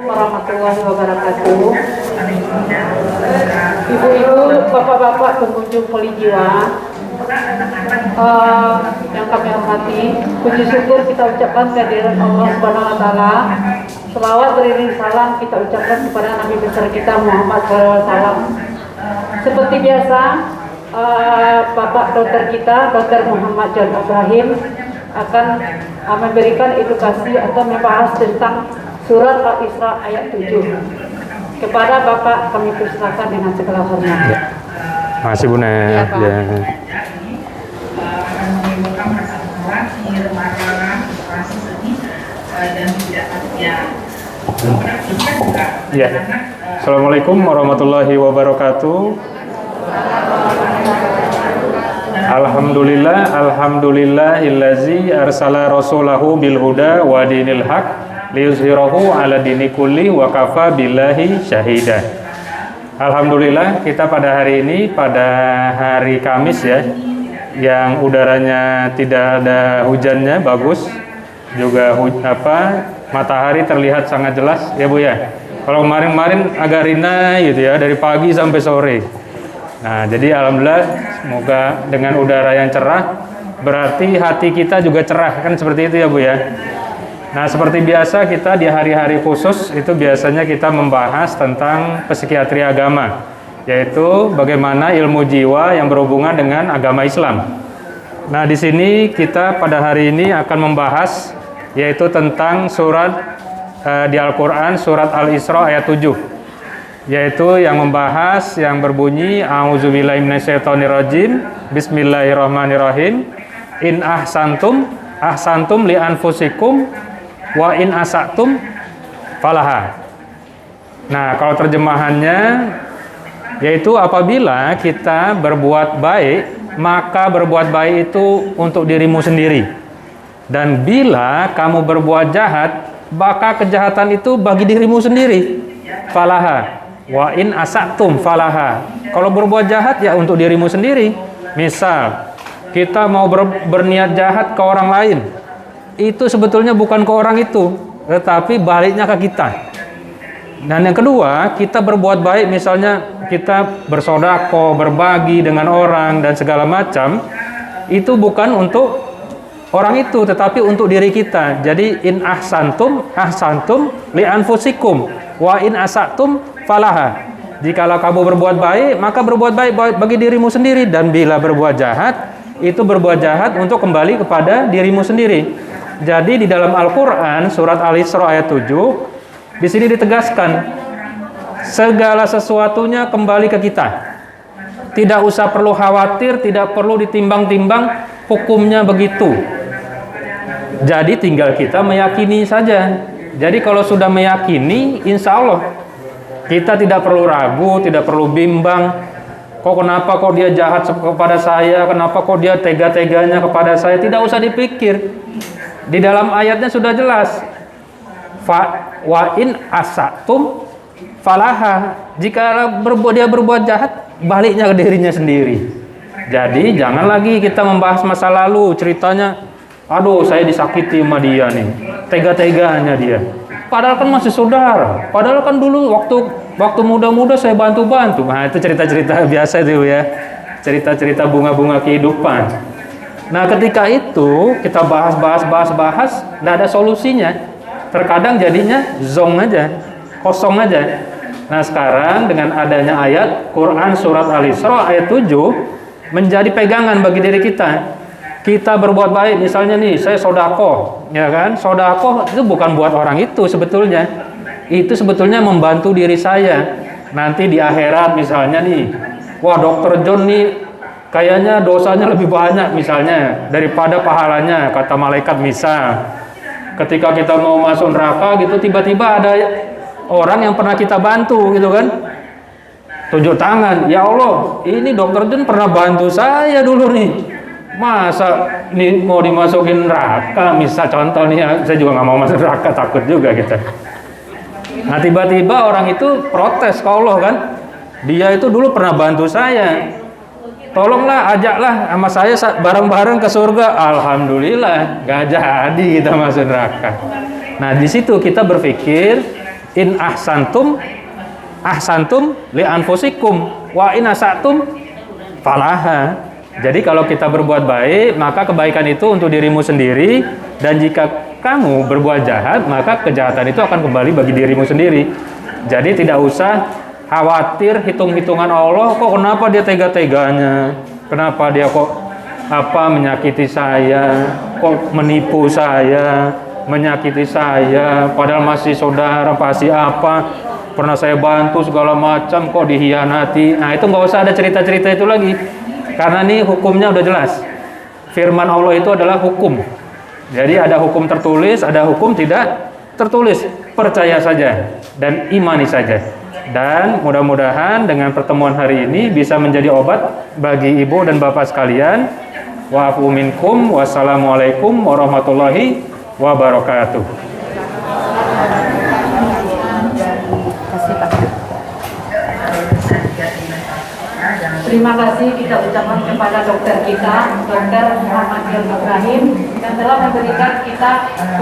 Warahmatullahi wabarakatuh. Ibu-ibu, bapak-bapak pengunjung Poli Jiwa yang kami hormati, puji syukur kita ucapkan kehadiran Allah Subhanahu wa taala. Selawat beriring salam kita ucapkan kepada Nabi besar kita Muhammad SAW. Seperti biasa, Bapak Dokter kita, Dr. Muhammad John Ibrahim akan memberikan edukasi atau membahas tentang surat Al-Isra ayat 7. Kepada Bapak kami persilakan dengan segala hormat. Masih Bu Net. Ya. Akan menimbulkan perasaan kemarahan, rasa sedih dan tidak bahagia. Ya. Assalamualaikum warahmatullahi wabarakatuh. Alhamdulillahillazi arsala rasulahu bil huda wa dinil haq liyuzhirahu ala dini kulli wa kafa billahi syahida. Alhamdulillah, kita pada hari ini, pada hari Kamis ya, yang udaranya tidak ada hujannya, bagus. Juga matahari terlihat sangat jelas ya Bu ya. Kalau kemarin agak rina gitu ya, dari pagi sampai sore. Nah, jadi alhamdulillah, semoga dengan udara yang cerah berarti hati kita juga cerah, kan seperti itu ya Bu ya. Nah, seperti biasa kita di hari-hari khusus itu biasanya kita membahas tentang psikiatri agama, yaitu bagaimana ilmu jiwa yang berhubungan dengan agama Islam. Nah, di sini kita pada hari ini akan membahas yaitu tentang surat di Al-Qur'an, surat Al-Isra ayat 7. Yaitu yang membahas yang berbunyi A'udzubillahi minasyaitonirrajim, Bismillahirrahmanirrahim. In ahsantum li anfusikum wa in asatum falaha. Nah, kalau terjemahannya yaitu apabila kita berbuat baik, maka berbuat baik itu untuk dirimu sendiri. Dan bila kamu berbuat jahat, maka kejahatan itu bagi dirimu sendiri. Falaha. Wa in asatum falaha. Kalau berbuat jahat ya untuk dirimu sendiri. Misal, kita mau berniat jahat ke orang lain, itu sebetulnya bukan ke orang itu, tetapi baliknya ke kita. Dan yang kedua, kita berbuat baik, misalnya kita bersedekah, berbagi dengan orang dan segala macam, itu bukan untuk orang itu, tetapi untuk diri kita. Jadi in ahsantum li anfusikum wa in asatum falaha. Jikalau kamu berbuat baik, maka berbuat baik bagi dirimu sendiri, dan bila berbuat jahat, itu berbuat jahat untuk kembali kepada dirimu sendiri. Jadi di dalam Al-Qur'an surat Al-Isra ayat 7 di sini ditegaskan segala sesuatunya kembali ke kita. Tidak usah perlu khawatir, tidak perlu ditimbang-timbang, hukumnya begitu. Jadi tinggal kita meyakini saja. Jadi kalau sudah meyakini, insya Allah kita tidak perlu ragu, tidak perlu bimbang. Kenapa kok dia jahat kepada saya? Kenapa kok dia tega-teganya kepada saya? Tidak usah dipikir. Di dalam ayatnya sudah jelas. Wa in asatum falaha. Jika dia berbuat jahat, baliknya ke dirinya sendiri. Jadi jangan lagi kita membahas masa lalu, ceritanya, aduh saya disakiti sama dia nih, tega-teganya dia. Padahal kan masih saudara. Padahal kan dulu waktu muda-muda saya bantu-bantu. Nah, itu cerita-cerita biasa itu ya. Cerita-cerita bunga-bunga kehidupan. Nah, ketika itu kita bahas, enggak ada solusinya. Terkadang jadinya zong aja, kosong aja. Nah, sekarang dengan adanya ayat Quran surat Al-Isra ayat 7 menjadi pegangan bagi diri kita. Kita berbuat baik, misalnya nih, saya sedekah, ya kan? Sedekah itu bukan buat orang itu sebetulnya. Itu sebetulnya membantu diri saya. Nanti di akhirat misalnya nih, wah Dokter John nih kayaknya dosanya lebih banyak misalnya daripada pahalanya, kata malaikat misal. Ketika kita mau masuk neraka gitu, tiba-tiba ada orang yang pernah kita bantu gitu kan, tunjuk tangan, ya Allah, ini Dokter John pernah bantu saya dulu nih. Masa ini mau dimasukin neraka, misal contoh nih, saya juga nggak mau masuk neraka, takut juga kita. Nah, tiba-tiba orang itu protes ke Allah kan, dia itu dulu pernah bantu saya, tolonglah ajaklah sama saya bareng-bareng ke surga. Alhamdulillah, nggak jadi kita masuk neraka. Nah, di situ kita berpikir In ahsantum li anfusikum wa in asatum falaha. Jadi kalau kita berbuat baik, maka kebaikan itu untuk dirimu sendiri, dan jika kamu berbuat jahat, maka kejahatan itu akan kembali bagi dirimu sendiri. Jadi tidak usah khawatir hitung-hitungan Allah, kok kenapa dia tega-teganya? Kenapa dia kok menyakiti saya, kok menipu saya, menyakiti saya, padahal masih saudara, pasti pernah saya bantu segala macam, kok dihianati. Nah, itu nggak usah ada cerita-cerita itu lagi, karena ini hukumnya udah jelas. Firman Allah itu adalah hukum. Jadi ada hukum tertulis, ada hukum tidak tertulis. Percaya saja dan imani saja. Dan mudah-mudahan dengan pertemuan hari ini bisa menjadi obat bagi ibu dan bapak sekalian. Wa'afu minkum, wassalamualaikum warahmatullahi wabarakatuh. Terima kasih kita ucapkan kepada dokter kita, Dr. Muhammad Ibrahim, yang telah memberikan kita